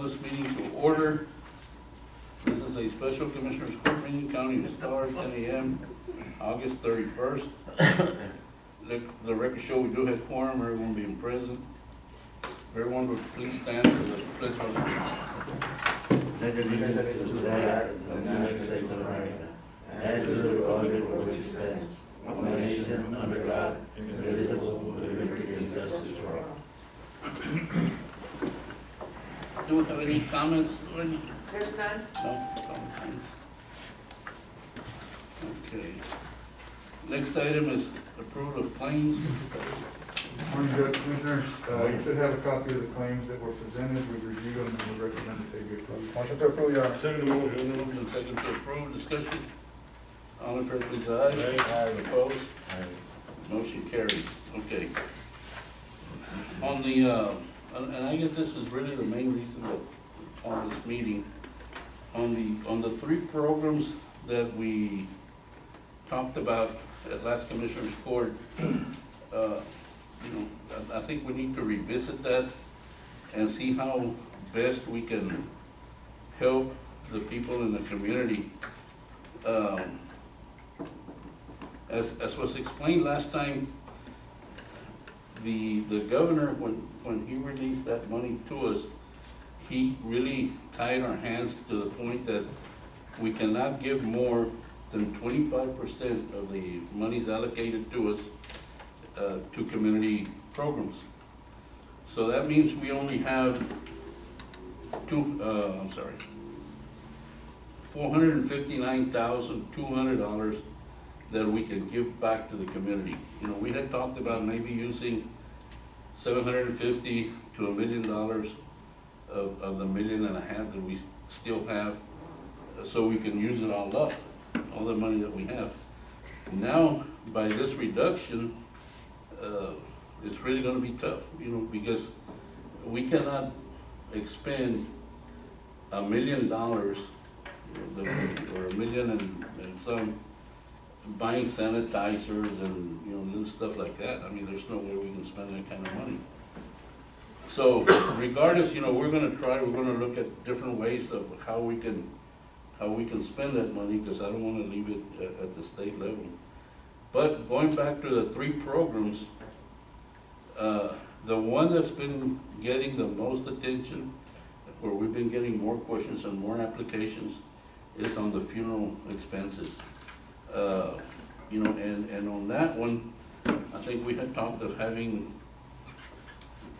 this meeting to order. This is a special Commissioners Court meeting, County of Starr, 10 a.m., August 31st. The record show we do have quorum, everyone being present. Everyone would please stand for the pledge of allegiance. Pledge allegiance to the flag of the United States of America and to the republic for which it stands, one nation under God, indivisible, with liberty and justice for all. Do we have any comments? There's none. No? Okay. Next item is approval of claims. Morning, Judge, Commissioners. You should have a copy of the claims that were presented. We reviewed them and we recommend that they be approved. Motion to approve, Your Honor. Second motion. Moved and second to approve. Discussion. All in favor, please, aye. Aye. Opposed? Motion carries. Okay. On the, and I guess this was really the main reason that on this meeting, on the three programs that we talked about at last Commissioner's Court, I think we need to revisit that and see how best we can help the people in the community. As was explained last time, the governor, when he released that money to us, he really tied our hands to the point that we cannot give more than 25% of the monies allocated to us to community programs. So that means we only have $459,200 that we can give back to the community. You know, we had talked about maybe using $750,000 to $1 million of the $1.5 million that we still have, so we can use it all up, all the money that we have. Now, by this reduction, it's really going to be tough, because we cannot expend $1 million or $1 million and some buying sanitizers and little stuff like that. I mean, there's no way we can spend that kind of money. So regardless, we're going to look at different ways of how we can spend that money, because I don't want to leave it at the state level. But going back to the three programs, the one that's been getting the most attention, where we've been getting more questions and more applications, is on the funeral expenses. And on that one, I think we had talked of having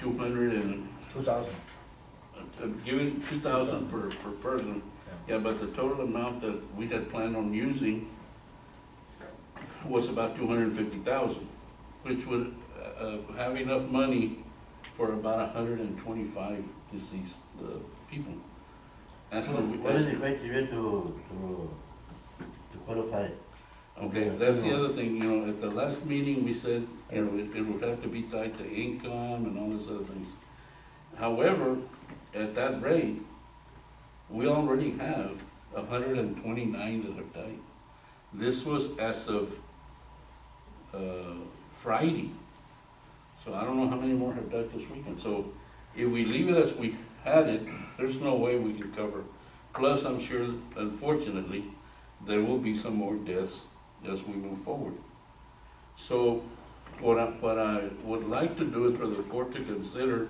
2,000. Giving 2,000 per person. Yeah, but the total amount that we had planned on using was about 250,000, which would have enough money for about 125 deceased people. What is the criteria to qualify? Okay, that's the other thing. At the last meeting we said it would have to be tied to income and all those other things. However, at that rate, we already have 129 that have died. This was as of Friday. So I don't know how many more have died this weekend. So if we leave it as we had it, there's no way we can cover. Plus, I'm sure, unfortunately, there will be some more deaths as we move forward. So what I would like to do is for the court to consider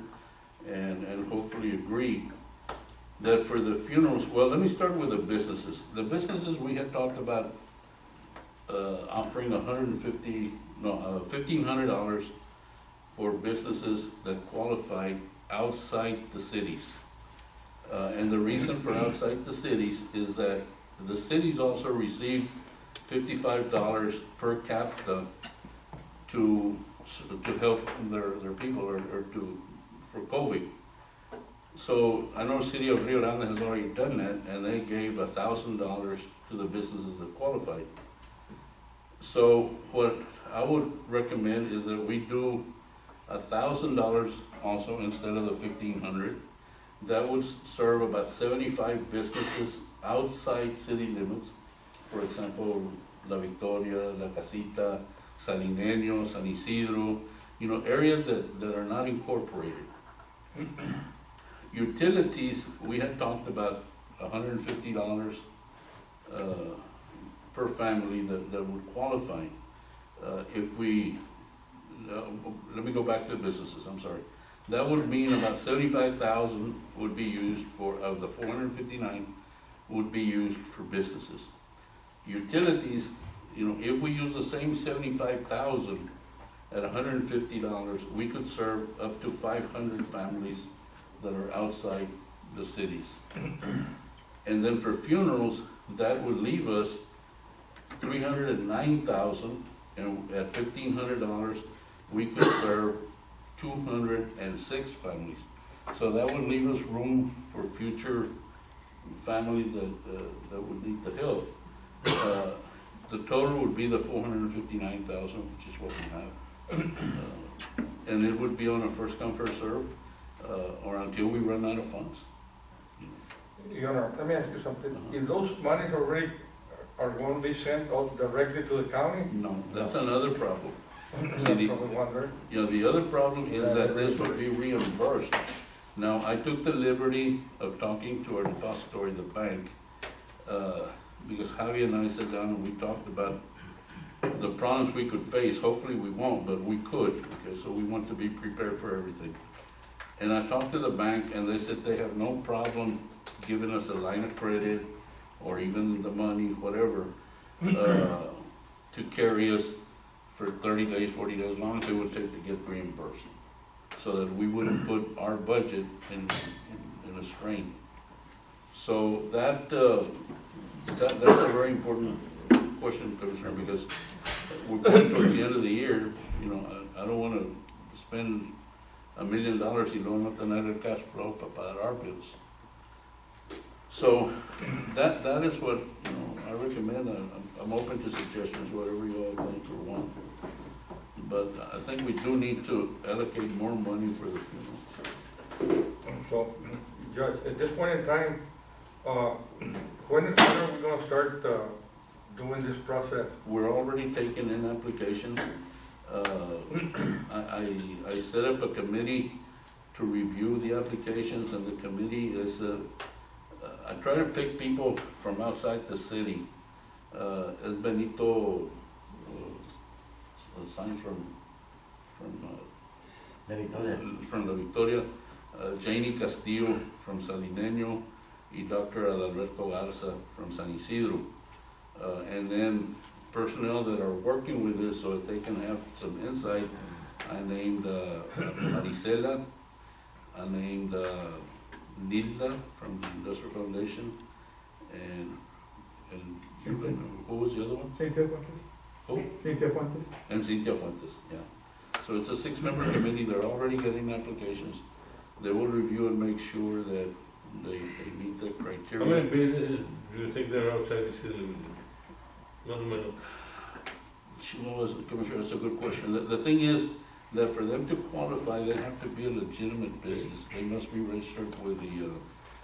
and hopefully agree that for the funerals, well, let me start with the businesses. The businesses, we had talked about offering $1,500 for businesses that qualify outside the cities. And the reason for outside the cities is that the cities also receive $55 per capita to help their people or for COVID. So I know the city of Rio Grande has already done that, and they gave $1,000 to the businesses that qualified. So what I would recommend is that we do $1,000 also instead of the $1,500. That would serve about 75 businesses outside city limits. For example, La Victoria, La Casita, San Ingenio, San Isidro, areas that are not incorporated. Utilities, we had talked about $150 per family that would qualify. If we, let me go back to businesses, I'm sorry. That would mean about 75,000 would be used for, of the 459, would be used for businesses. Utilities, you know, if we use the same 75,000 at $150, we could serve up to 500 families that are outside the cities. And then for funerals, that would leave us 309,000, and at $1,500, we could serve 206 families. So that would leave us room for future families that would need the help. The total would be the 459,000, which is what we have. And it would be on a first come, first serve, or until we run out of funds. Your Honor, let me ask you something. If those monies already are going to be sent out directly to the county? No, that's another problem. That's See, what we wonder. You know, the other problem is that this would be reimbursed. Now, I took the liberty of talking to our depository, the bank, because Javi and I sat down and we talked about the problems we could face. Hopefully we won't, but we could, okay, so we want to be prepared for everything. And I talked to the bank and they said they have no problem giving us a line of credit or even the money, whatever, to carry us for 30 days, 40 days, as long as it would take to get reimbursed, so that we wouldn't put our budget in a strain. So that's a very important question, Commissioner, because we're going towards the end of the year. You know, I don't want to spend $1 million y luego no tener el cash flow para pagar our bills. So that is what, you know, I recommend. I'm open to suggestions, whatever you all think or want. But I think we do need to allocate more money for the funerals. So, Judge, at this point in time, when are we going to start doing this process? We're already taking in applications. I set up a committee to review the applications, and the committee is, I try to pick people from outside the city. El Benito, signs from La Victoria. La Victoria, Janie Castillo from Salineño, y Dr. Adalberto Garza from San Isidro. And then personnel that are working with this so that they can have some insight. I named Maricela, I named Nilda from the Industrial Foundation, and who was the other one? Cynthia Fuentes. Who? Cynthia Fuentes. And Cynthia Fuentes, yeah. So it's a 6-member committee. They're already getting applications. They will review and make sure that they meet the How criteria. many businesses do you think there are outside the city limits? Not many. Commissioner, that's a good question. The thing is that for them to qualify, they have to be a legitimate business. They must be registered with the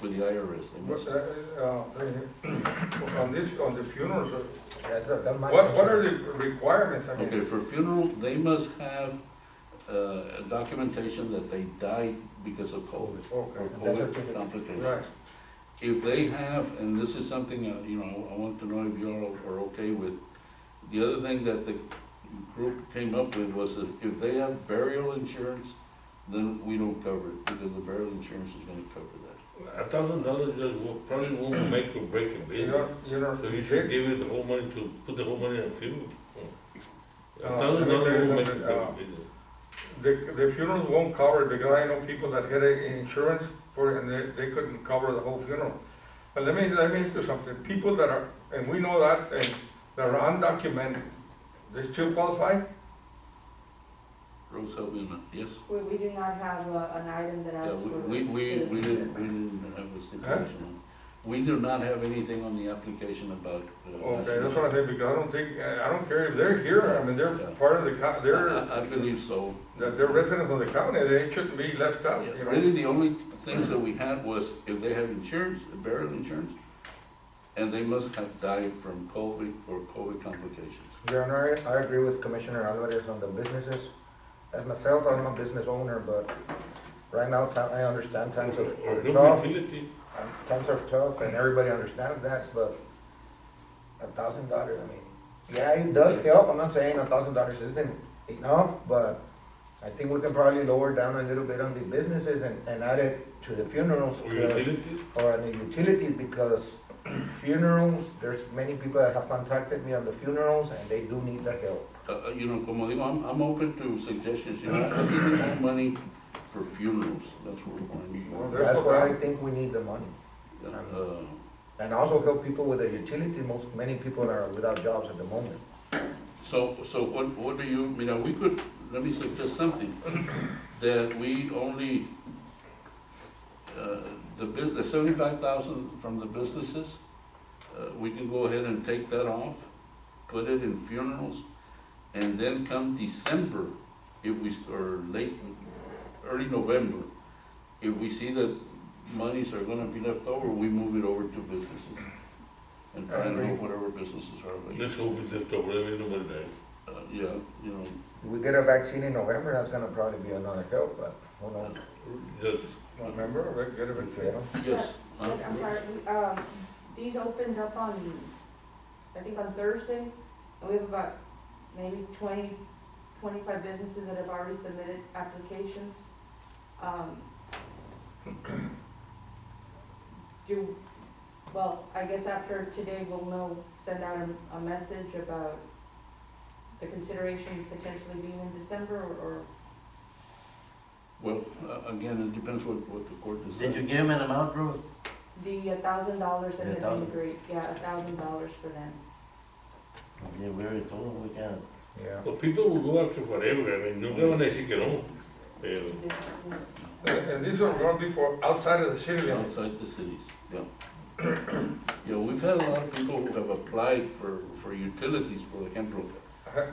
IRS. They must, On the funerals, what are the requirements? I mean, okay, for funeral, they must have documentation that they died because of COVID or Okay. COVID complications. Right. If they have, and this is something, you know, I want to know if you all are okay with, the other thing that the group came up with was that if they have burial insurance, then we don't cover it, because the burial insurance is gonna cover that. $1,000 just probably won't make or break a business. So you should give it the whole money to put the whole money on funeral. $1,000 won't make or break a business. The funerals won't cover, because I know people that had insurance for it, and they couldn't cover the whole funeral. But let me ask you something. People that are, and we know that, and that are undocumented, they still qualify? Rose Helvina, yes? We do not have an item that Yeah, asks for. we didn't have a stipulation on. We do not have anything on the application about. Okay, that's what I think, because I don't care if they're here, I mean, they're Yeah. part of the, they're, I believe so. that they're residents of the county, they shouldn't be left out, Yeah, you know? really, the only things that we had was if they have insurance, burial insurance, and they must have died from COVID or COVID complications. Your Honor, I agree with Commissioner Alvarez on the businesses. As myself, I'm a business owner, but right now, I understand times Or are no tough, utility. times are tough, and everybody understands that, but $1,000, I mean, yeah, it does help, I'm not saying $1,000 isn't enough, but I think we can probably lower down a little bit on the businesses and add it to the funerals. Or 'cause- utility. or on the utilities, because funerals, there's many people that have contacted me on the funerals, and they do need the help. You know, como digo, I'm open to suggestions, you know, I think we need money for funerals, that's what we're going to Well, do. That's where I think we need the money. Uh, And also help people with the utility, many people are without jobs at the moment. So what do you, you know, we could, let me suggest something, that we only, the 75,000 from the businesses, we can go ahead and take that off, put it in funerals, and then come December, if we, or early November, if we see that monies are gonna be left over, we move it over to businesses. And try and help whatever businesses are available. Let's hope it's left over, every nobody dies. Yeah, you know, If we get a vaccine in November, that's gonna probably be another help, but who knows? Just, Remember, we get it, You know? yes. I'm sorry, these opened up on, I think on Thursday, and we have about maybe 20, 25 businesses that have already submitted applications. Well, I guess after today, we'll know, send out a message about the consideration potentially being in December, or Well, again, it depends what the court decides. Did you give him an amount, Ruth? the $1,000 that had been $1,000. agreed, yeah, $1,000 for them. Yeah, we already told him we can't. Yeah. well, people will go after whatever, I mean, nunca van a decir que no. Pero, and these are gonna be for outside of the city limits. Outside the cities, yeah. Yeah, we've had a lot of people who have applied for utilities, por ejemplo,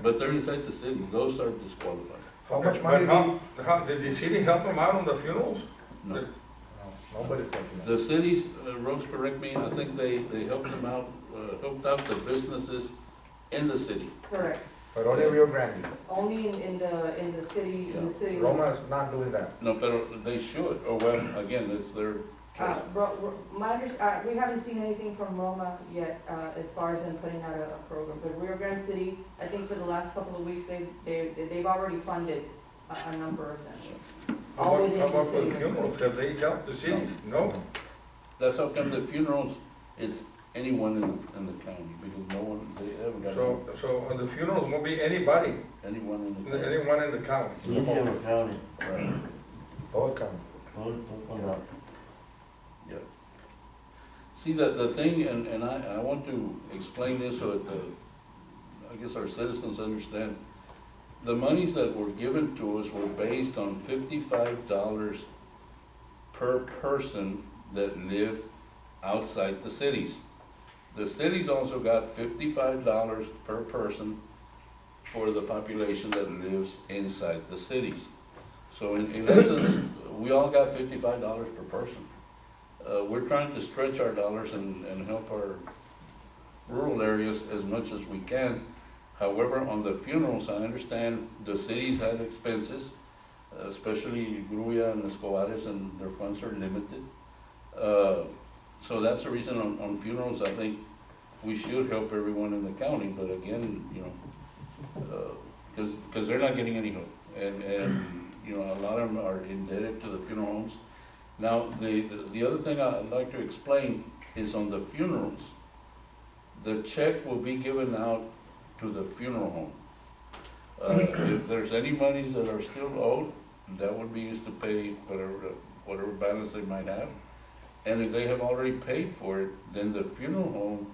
but they're inside the city, those are disqualified. How much But money how, did the city help them out on the funerals? No. Nobody's taking The cities, Rose, correct me, I think they helped them out, helped out the businesses in the city. Correct, But only Rio Grande. only in the city, in the city. Roma's not doing that. No, pero they should, or well, again, it's their choice. We haven't seen anything from Roma yet, as far as them putting out a program, but Rio Grande City, I think for the last couple of weeks, they've already funded a number of them. All within How the about for city the limits. funerals, have they helped the city? No? That's how come the funerals, it's anyone in the county, because no one, they haven't got So on the funerals won't be anybody, anyone in the county. anyone in the county. Whichever county, Right. Both come. don't come out. Yeah. See, the thing, and I want to explain this so that I guess our citizens understand. The monies that were given to us were based on $55 per person that lived outside the cities. The cities also got $55 per person for the population that lives inside the cities. So in essence, we all got $55 per person. We're trying to stretch our dollars and help our rural areas as much as we can. However, on the funerals, I understand the cities had expenses, especially Gruya and Escobares, and their funds are limited. So that's the reason on funerals, I think we should help everyone in the county, but again, you know, because they're not getting any help. And, you know, a lot of them are indebted to the funeral homes. Now, the other thing I'd like to explain is on the funerals, the check will be given out to the funeral home. If there's any monies that are still owed, that would be used to pay whatever balance they might have. And if they have already paid for it, then the funeral home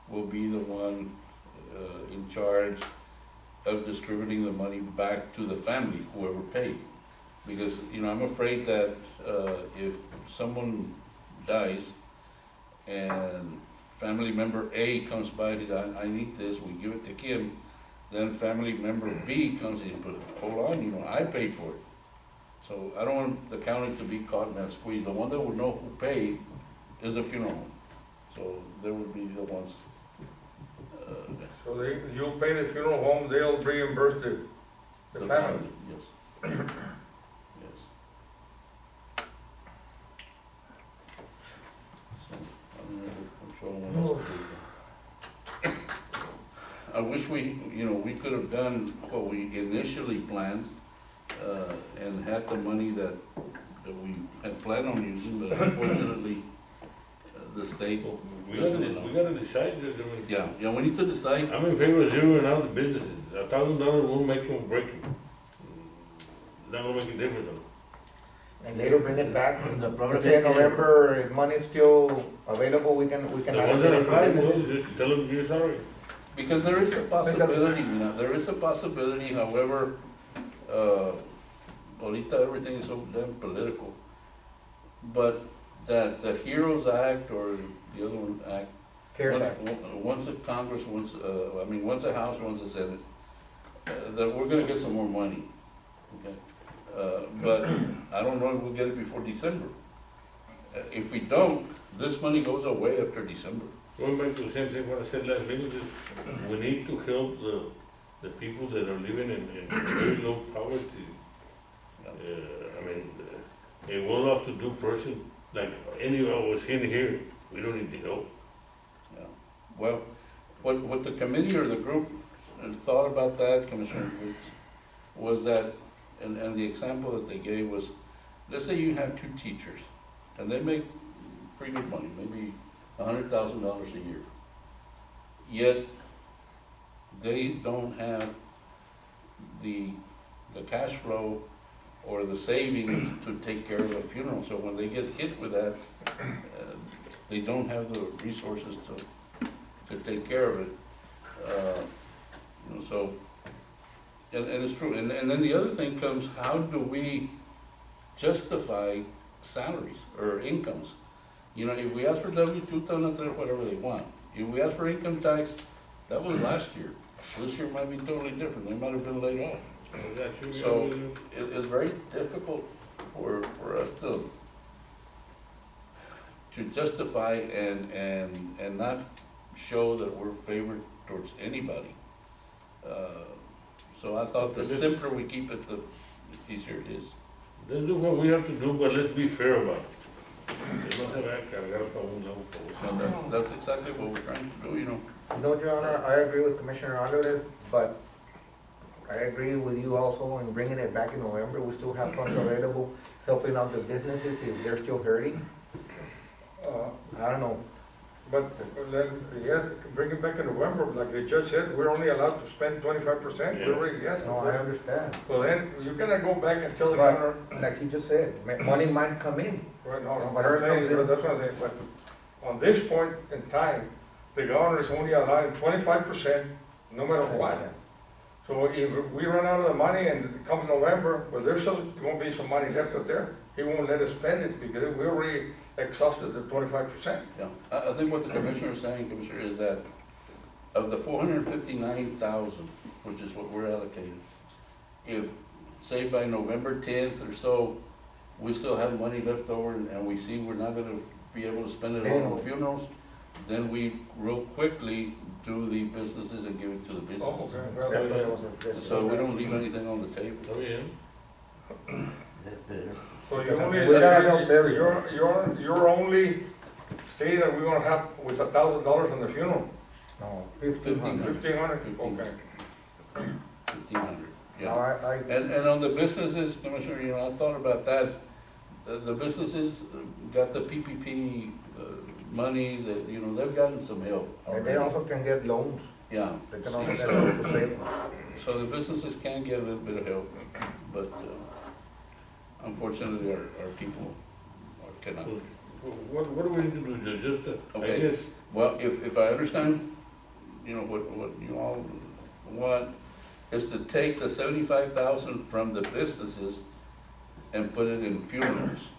will be the one in charge of distributing the money back to the family, whoever paid. Because, you know, I'm afraid that if someone dies and family member A comes by and says, I need this, we give it to Kim, then family member B comes in, but hold on, you know, I paid for it. So I don't want the county to be caught in that squeeze. The one that would know who paid is the funeral home. So they would be the ones. So you'll pay the funeral home, they'll reimburse the family. Yes. Yes. I wish we could have done what we initially planned, and had the money that we had planned on using, but unfortunately, the state, We gotta decide, yeah, we need to decide. I'm in favor of zeroing out the businesses. $1,000 won't make them break them. Not gonna make a difference. And later bring it back. The problem Let's say in is que- November, if money's still available, we can The allocate ones it that are for fine, businesses. well, just tell them you're sorry. Because there is a possibility, there is a possibility, however, ahorita everything is so damn political. But that the HEROES Act or the other one act, CARES Act. once a Congress, once a House, once a Senate, that we're gonna get some more money, okay? But I don't know if we'll get it before December. If we don't, this money goes away after December. Going back to the same thing what I said last meeting, is we need to help the people that are living in very low poverty. I mean, a well-off-to-do person, like any of us in here, we don't need the help. Yeah. Well, what the committee or the group thought about that, Commissioner Woods, was that, and the example that they gave was, let's say you have two teachers, and they make pretty good money, maybe $100,000 a year. Yet, they don't have the cash flow or the savings to take care of the funeral. So when they get hit with that, they don't have the resources to take care of it. So, and it's true. And then the other thing comes, how do we justify salaries or incomes? If we ask for W-2, they'll not do whatever they want. If we ask for income tax, that was last year. This year might be totally different. They might have been laid off. So it's very difficult for us to justify and not show that we're favored towards anybody. So I thought the simpler we keep it, the easier it is. Let's do what we have to do, but let's be fair about it. No se va a cargar para un lado, para otro. And that's exactly what we're trying to do. No, Your Honor, I agree with Commissioner Alvarez, but I agree with you also in bringing it back in November. We still have funds available, helping out the businesses if they're still hurting. I don't know. But then, yes, bring it back in November, like the judge said, we're only allowed to spend 25%. Yeah. We're already, yes. No, I understand. So then, you cannot go back and tell the But, governor, like you just said, money might come in. well, no, Whatever what I'm saying comes in. is, that's what I'm saying, but on this point in time, the governor is only allowing 25%, no matter what. So if we run out of the money and it comes November, well, there's still going to be some money left out there. He won't let us spend it because we already exhausted the 25%. Yeah, I think what the commissioner is saying, Commissioner, is that of the 459,000, which is what we're allocated, if, say by November 10th or so, we still have money left over and we see we're not gonna be able to spend it all on funerals, then we real quickly do the businesses and give it to the Oh, businesses. okay. Well, That's what I was addressing. So we don't leave anything on the table. Está bien. That's better. So you only, We gotta help everyone. you're only stating that we're gonna have with $1,000 on the funeral, No, 1,500. 1,500, okay. 1,500, No, yeah. And on the businesses, Commissioner, I thought about that. The businesses got the PPP money, that, they've gotten some help. and they also can get loans. Yeah. They can also get loans to save. So the businesses can get a little bit of help, but unfortunately, our people cannot. What do we need to do, Judge? Just, I Okay. guess, Well, if I understand, what you all want, is to take the 75,000 from the businesses and put it in funerals.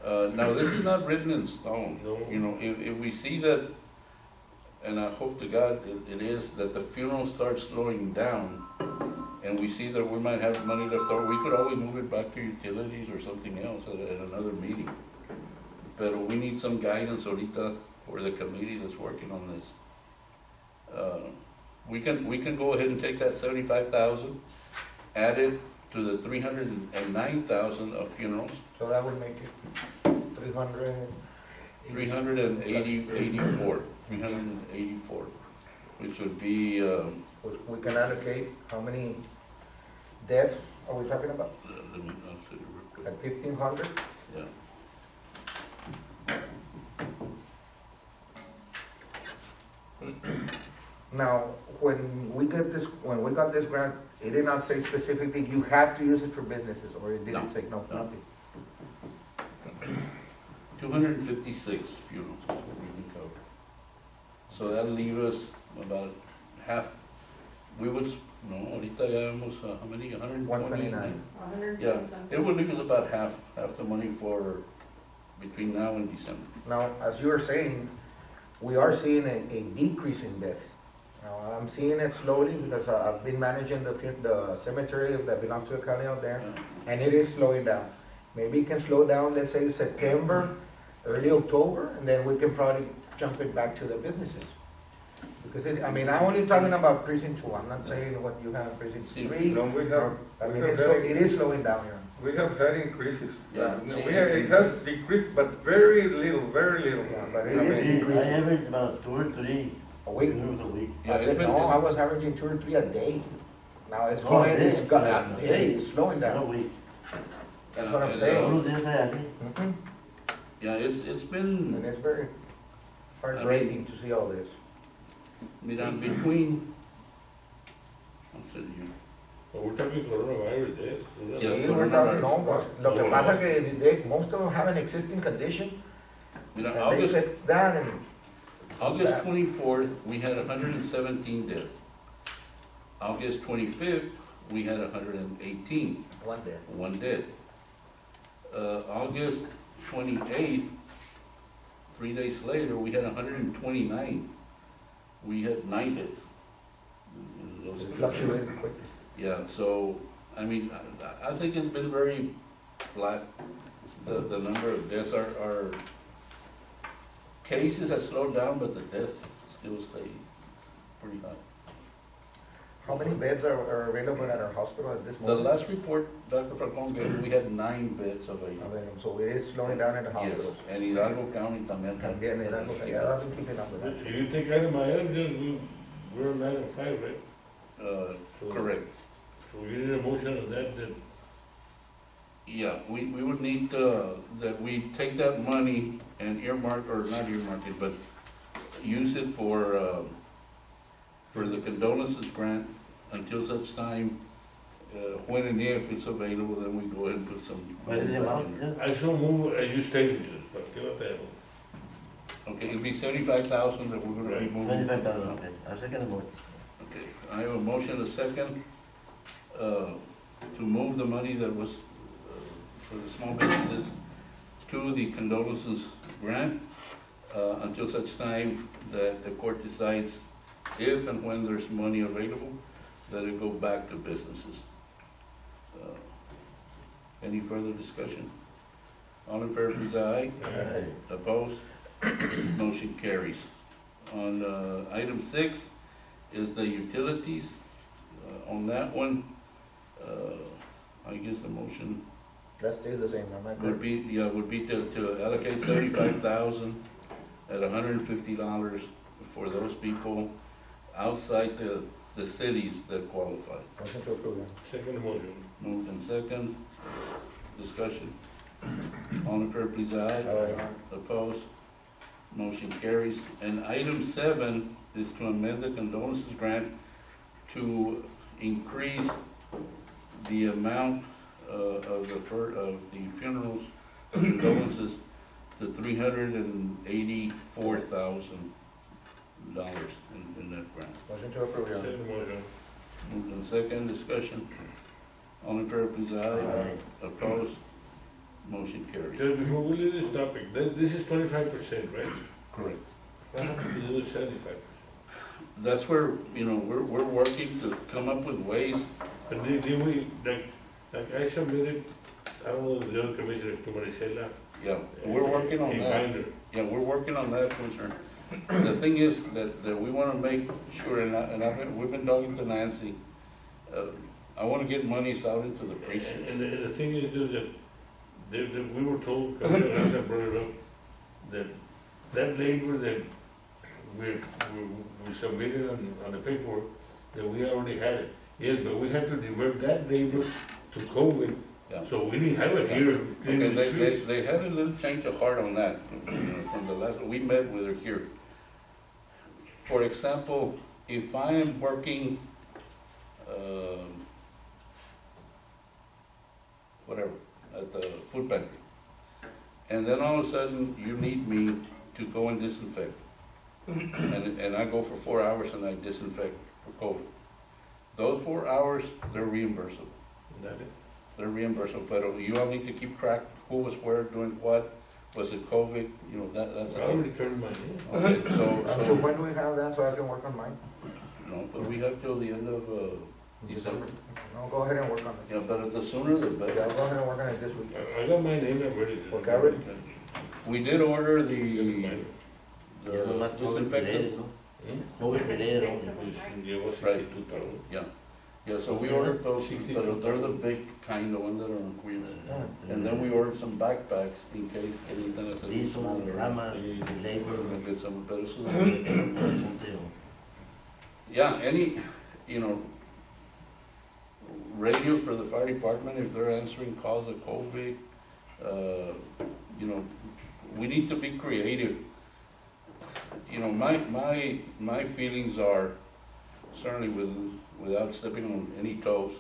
Now, this is not written in stone. No. If we see that, and I hope to God it is, that the funeral starts slowing down, and we see that we might have money left over, we could always move it back to utilities or something else at another meeting. But we need some guidance ahorita for the committee that's working on this. We can go ahead and take that 75,000, add it to the 309,000 of funerals, So that would make it 300. 384. which would be, We can allocate how many deaths are we talking about? let me, I'll say it real quick, At 1,500? yeah. Now, when we got this grant, it did not say specifically you have to use it for businesses, or it didn't No. say, no, No. nothing. 256 funerals is what we can cover. So that'll leave us about half, we would, no, ahorita ya vemos, how many, 129? 129. 100 Yeah, and something. it would leave us about half the money for, between now and December. Now, as you were saying, we are seeing a decrease in deaths. Now, I'm seeing it slowly because I've been managing the cemetery that belongs to the county out there, and it is slowing down. Maybe it can slow down, let's say September, early October, and then we can probably jump it back to the businesses. Because I'm only talking about precinct 2, I'm not saying what you have in precinct 3. No, we have, It is slowing down here. we have had increases. Yeah. No, it has decreased, but very little, very little. Yeah, but I it is mean, I average about 2 or 3 A week. funerals a week. Yeah, it's been- No, I was averaging 2 or 3 a day. Now it's Oh, going, a day? a day, it's slowing Not a down. week. That's what I'm And, saying. Todos los días hay alguien. Mhm. Yeah, it's And been, it's very heartbreaking to see all this. mira, between, I'll tell you, But we're talking coronavirus deaths. Yeah. Sí, we're talking, no, but lo que pasa es que most of them have an existing condition, mira, and they August, sit down and, August that. 24th, we had 117 deaths. August 25th, we had 118, one day. one dead. August 28th, 3 days later, we had 129. We had 9 deaths. In those It 3 days. fluctuated quickly. Yeah, so, I mean, I think it's been very flat. The number of deaths are, cases have slowed down, but the deaths still stay pretty high. How many beds are available at our hospital at this The moment? last report Dr. Falcon gave, we had 9 beds available. So it is slowing down in the Yes, hospitals. and Hidalgo County también. También, I've been keeping up with that. If you take out of my evidence, we're 9 and 5, right? So- Correct. So we need a motion on that, then. Yeah, we would need, that we take that money and earmark, or not earmark it, but use it for the condolences grant until such time, when and if it's available, then we go ahead and put some. ¿Cuál es el amount? Yeah. I so move, as you stated, but ¿qué va a tener? Okay, it'll be 75,000 that we're gonna be Right. moving. 25,000, okay. I'll second the motion. Okay, I have a motion, a second, to move the money that was, for the small businesses to the condolences grant, until such time that the court decides if and when there's money available, that it go back to businesses. Any further discussion? All in favor, please, aye. Opposed? Motion carries. On item 6 is the utilities. On that one, I guess the motion That stays the same, am I would correct? be, would be to allocate 75,000 at $150 for those people outside the cities that qualify. Motion to approve, yeah. Second motion. Moved in second. Discussion. All in favor, please, aye. Aye. Opposed? Motion carries. And item 7 is to amend the condolences grant to increase the amount of the funerals condolences to $384,000 in that grant. Motion to approve, yeah. Second motion. Moved in second. Discussion. All in favor, please, aye. Aye. Opposed? Motion carries. Just before we leave this topic, this is 25%, right? Correct. This is 75%. That's where, we're working to come up with ways. But did we, like I submitted, I don't know, the other commissioners to Maricela. Yeah, we're working on a that. binder. Yeah, we're working on that, Commissioner. The thing is that we want to make sure, we've been talking to Nancy, I want to get monies out into the precincts. And the thing is just that, we were told, Commissioner Garza brought it up, that labor that we submitted on the paperwork that we already had it. Yes, but we had to divert that labor to COVID, Yeah. so we didn't have it here in Okay, the they, streets. they had a little change of heart on that, from the last, we met with her here. For example, if I am working, whatever, at the food pantry, and then all of a sudden you need me to go and disinfect, and I go for 4 hours and I disinfect for COVID. Those 4 hours, they're reimbursable. That is- They're reimbursable, but you all need to keep track who was where, doing what, was it COVID, you know, that's. I already turned mine in. Okay, So so, when do we have that, so I can work on mine? no, but we have till the end of, December. No, go ahead and work on it. Yeah, but the sooner the Yeah, better. go ahead and work on it this week. I got mine in already. For Garrett? We did order Got the mine. Ya nomás COVID related, disinfectant. ¿no? Hmm? COVID related Six only. of them, right? Yeah, it was Right. 62,000. Yeah, so we ordered those, but they're the big kind, the ones that are on wheels. And then we ordered some backpacks in case anything is Listo, small. ramas, labor, We'll get some better. something. Yeah, any, you know, radios for the fire department, if they're answering calls of COVID, you know, we need to be creative. You know, my feelings are, certainly without stepping on any toes,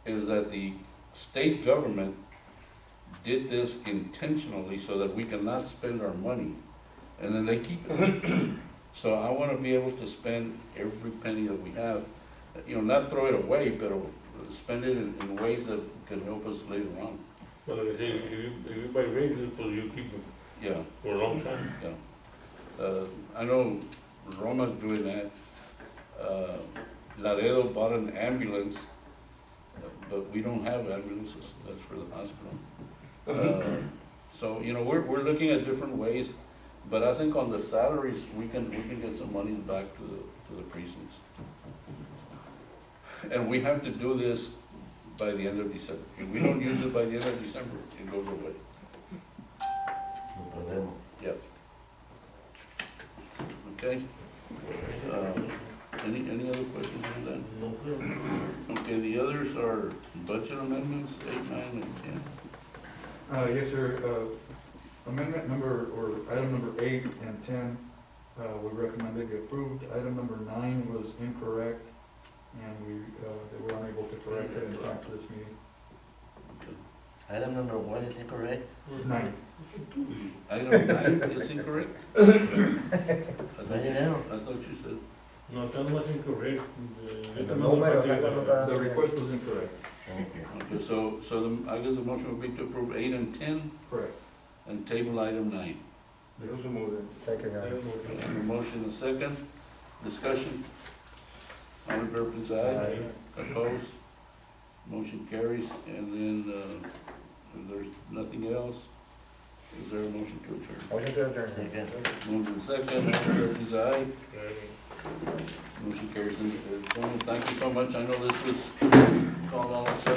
is that the state government did this intentionally so that we cannot spend our money, and then they keep it. So I wanna be able to spend every penny that we have, you know, not throw it away, but spend it in ways that can help us later on. But like I say, if you buy radios, so you keep them Yeah, for a long time. I know Roma's doing that. Laredo bought an ambulance, but we don't have ambulances, that's for the hospital. So, you know, we're looking at different ways, but I think on the salaries, we can get some money back to the precincts. And we have to do this by the end of December. If we don't use it by the end of December, it goes away. No problema. Okay? Any other questions on that? No problem. Okay, the others are budget amendments, 8, 9, and 10. Yes, sir. Amendment number, or item number 8 and 10, we recommended be approved. Item number 9 was incorrect, and they were unable to correct it in time for this meeting. Item number 1 is incorrect. 9. Item 9 is incorrect? Write it down. I thought you said, No, that was incorrect. The número, The request was incorrect. Okay. okay, so I guess the motion would be to approve 8 and 10 Correct. and table item 9. Those are moved. Second, I yeah. don't know. A motion and second, discussion. All in favor, please, aye. Opposed? Motion carries, and then, if there's nothing else, is there a motion to adjourn? Motion to adjourn. Second. Moved in second, all in favor, please, aye. Uh, Motion carries. And, gentlemen, thank you so much. I know this was called all of a sudden.